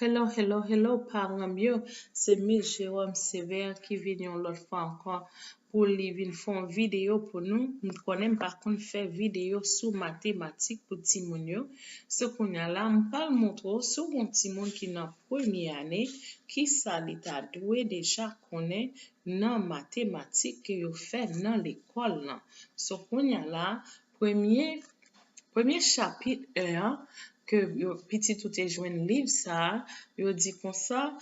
Hello, hello, hello, parents mieux. C'est Miss Jérôme Sévère qui vient l'autre fois encore pour lui faire une vidéo pour nous. Nous connaissons par contre faire vidéo sur mathématiques pour Timonio. Ce qu'on a là, on parle montrer sur un Timon qui est en première année, qui ça l'état doué déjà connaît dans mathématiques que vous fait dans l'école là. Ce qu'on a là, premier chapitre 1 que yo petit tout est joint livre ça, yo dit comme ça,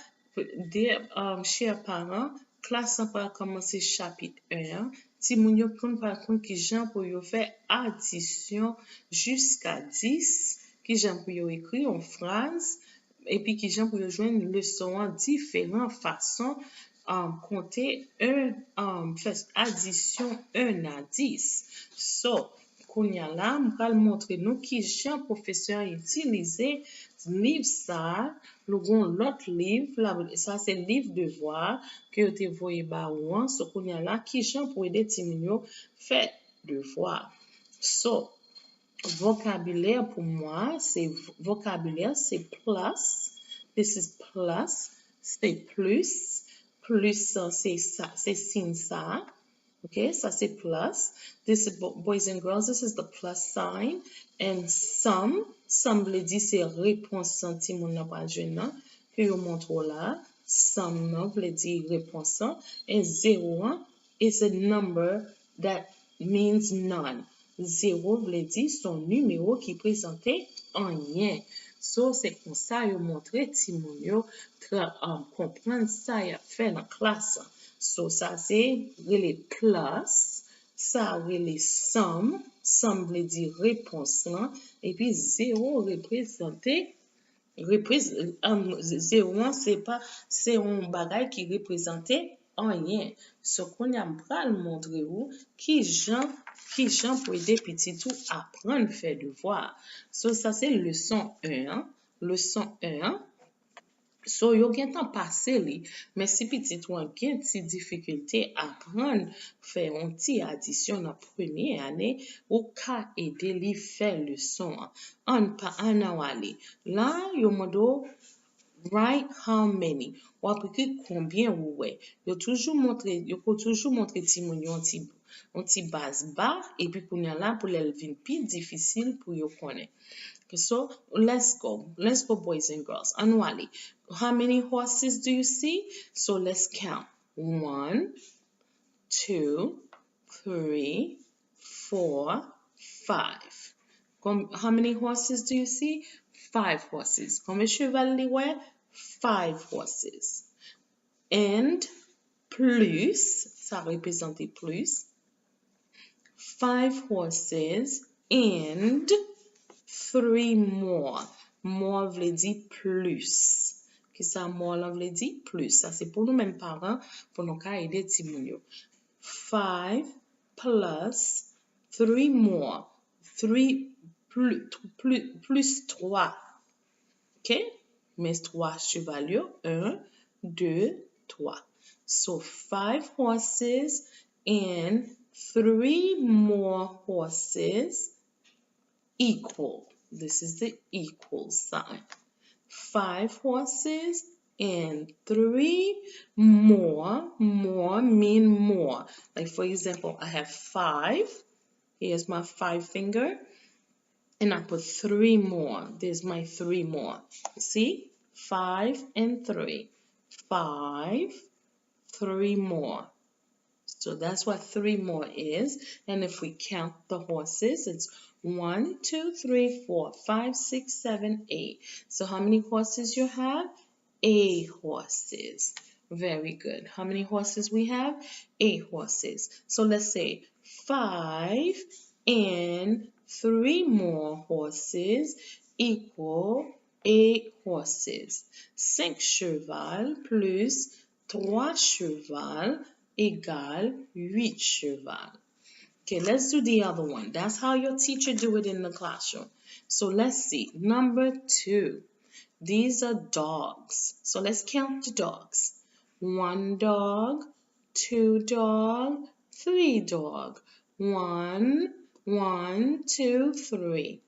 chers parents, classe an pa commencer chapitre 1, ti moun yo prendre par contre qui jan pour yo faire addition jusqu'à 10, qui jan pour yo écrire en phrase, et puis qui jan pour yo joindre leçon en différentes façons compter faire addition 1 à 10. So, Kounya là, m'pral montrer nous qui jan professeur utilisé livre ça, l'autre livre, là, ça c'est livre devoir que te voyez ba ou so kounya là qui jan pour aider ti moun fait devoir. So, vocabulaire pour moi, c'est vocabulaire c'est plus, this is plus, c'est plus, plus c'est ça, c'est signe ça. Okay, ça c'est plus. This is boys and girls, this is the plus sign. And some veut dire c'est réponse senti mon n'a pas jeune que yo montre là. Some veut dire réponse. And 0 is a number that means none. 0 veut dire son numéro qui présentait rien. So c'est comme ça yo montre ti moun yo comprendre ça y a fait dans classe. So ça c'est les plus, ça les somme veut dire réponse là, et puis 0 représenter 0 c'est pas c'est un bagage qui représentait rien. Ce qu'on a pral montrer vous qui gens pour aider petit tout apprendre faire devoir. So ça c'est leçon 1, leçon 1. So, yo gen tan pase li, mais si petit ou an gen ti difficulté apprendre faire un ti addition dans première année, ou ka aider li faire leçon an wale. Là, yo modo write how many, ou appliquer combien ou ouais. Yo peut toujours montrer ti moun yon ti base bas, et puis kounya là pour l'elvin pi difficile pour yo connaître. So let's go, boys and girls. Annually, how many horses do you see? So let's count. 1, 2, 3, 4, 5. How many horses do you see? 5 horses. Combien cheval li wè? 5 horses. And plus, ça représente plus. 5 horses and 3 more. More veut dire plus. Qui ça more veut dire plus. Ça c'est pour nous mêmes parents pour nous aider ti moun yo. 5 plus 3 more. 3 plus 3. OK? Mais 3 cheval 1, 2, 3. So 5 horses and 3 more horses equal. This is the equal sign. 5 horses and 3 more. More mean more. Like for example, I have 5. Here's my 5 finger. And I put 3 more. There's my 3 more. See? 5 and 3. 5, 3 more. So that's what 3 more is. And if we count the horses, it's 1, 2, 3, 4, 5, 6, 7, 8. So how many horses you have? 8 horses. Very good. How many horses we have? 8 horses. So let's say 5 and 3 more horses equal 8 horses. 5 cheval plus 3 cheval égale 8 cheval. Okay, let's do the other one. That's how your teacher do it in the classroom. So let's see. Number 2. These are dogs. So let's count the dogs. 1 dog, 2 dog, 3 dog. 1, 1, 2, 3.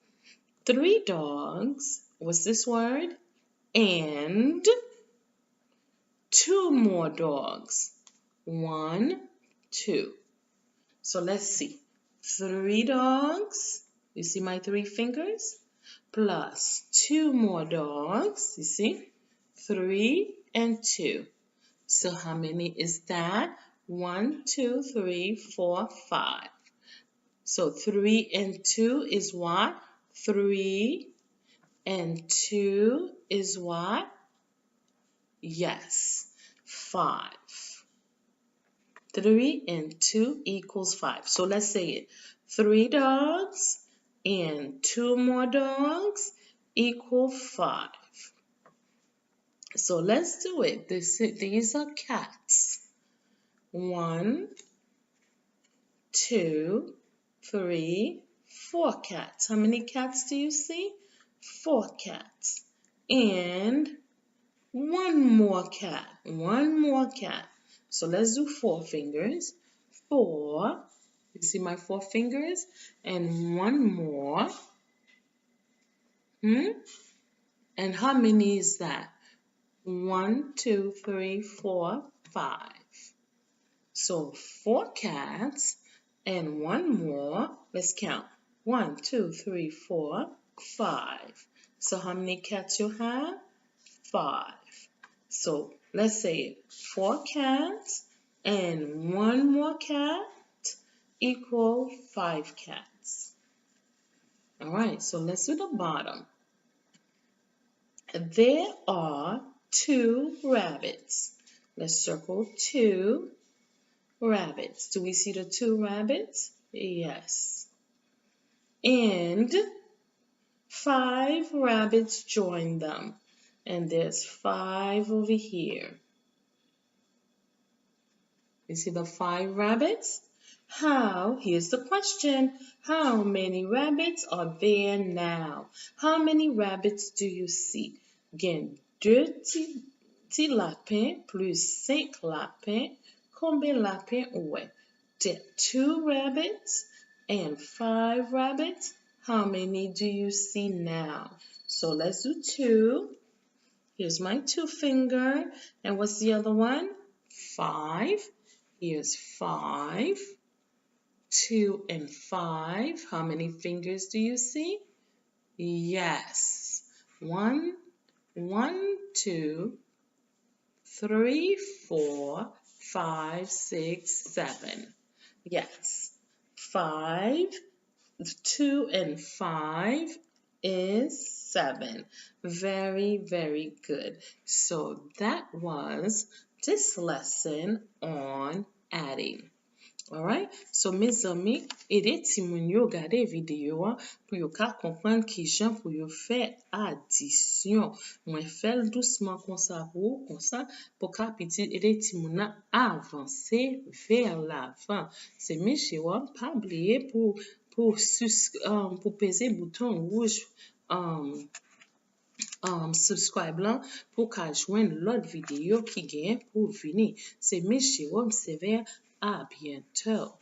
3 dogs. What's this word? and 2 more dogs. 1, 2. So let's see. 3 dogs. You see my 3 fingers? Plus 2 more dogs. You see? 3 and 2. So how many is that? 1, 2, 3, 4, 5. So 3 and 2 is what? 3 and 2 is what? Yes, 5. 3 and 2 equals 5. So let's say it. 3 dogs and 2 more dogs equal 5. So let's do it. These are cats. 1, 2, 3, 4 cats. How many cats do you see? 4 cats. And 1 more cat. 1 more cat. So let's do 4 fingers. 4. You see my 4 fingers? And 1 more. And how many is that? 1, 2, 3, 4, 5. So 4 cats and 1 more. Let's count. 1, 2, 3, 4, 5. So how many cats you have? 5. So let's say 4 cats and 1 more cat equal 5 cats. All right, so let's do the bottom. There are 2 rabbits. Let's circle 2 rabbits. Do we see the 2 rabbits? Yes. And 5 rabbits join them. And there's 5 over here. You see the 5 rabbits? Here's the question. How many rabbits are there now? How many rabbits do you see? Again, 2 petits lapins plus 5 lapins. Combien lapins? Ouais. 2 rabbits and 5 rabbits. How many do you see now? So let's do 2. Here's my 2 finger. And what's the other one? 5. Here's 5. 2 and 5. How many fingers do you see? Yes. 1, 2, 3, 4, 5, 6, 7. Yes. 5, 2 and 5 is 7. Very, very good. So that was this lesson on adding. Alright, so mes amis, ede ti moun yo gade video an pou yo ka kompren ki jan pou yo fe adisyon. Mwen fel douceman konsa pou ka piti ede ti moun nan avanse ver l'avan. Se meche wap, pa bliye pou peze bouton rouge subscribe lan pou ka jwen lot video ki gen pou vini. Se meche wap, se ver. À bientôt.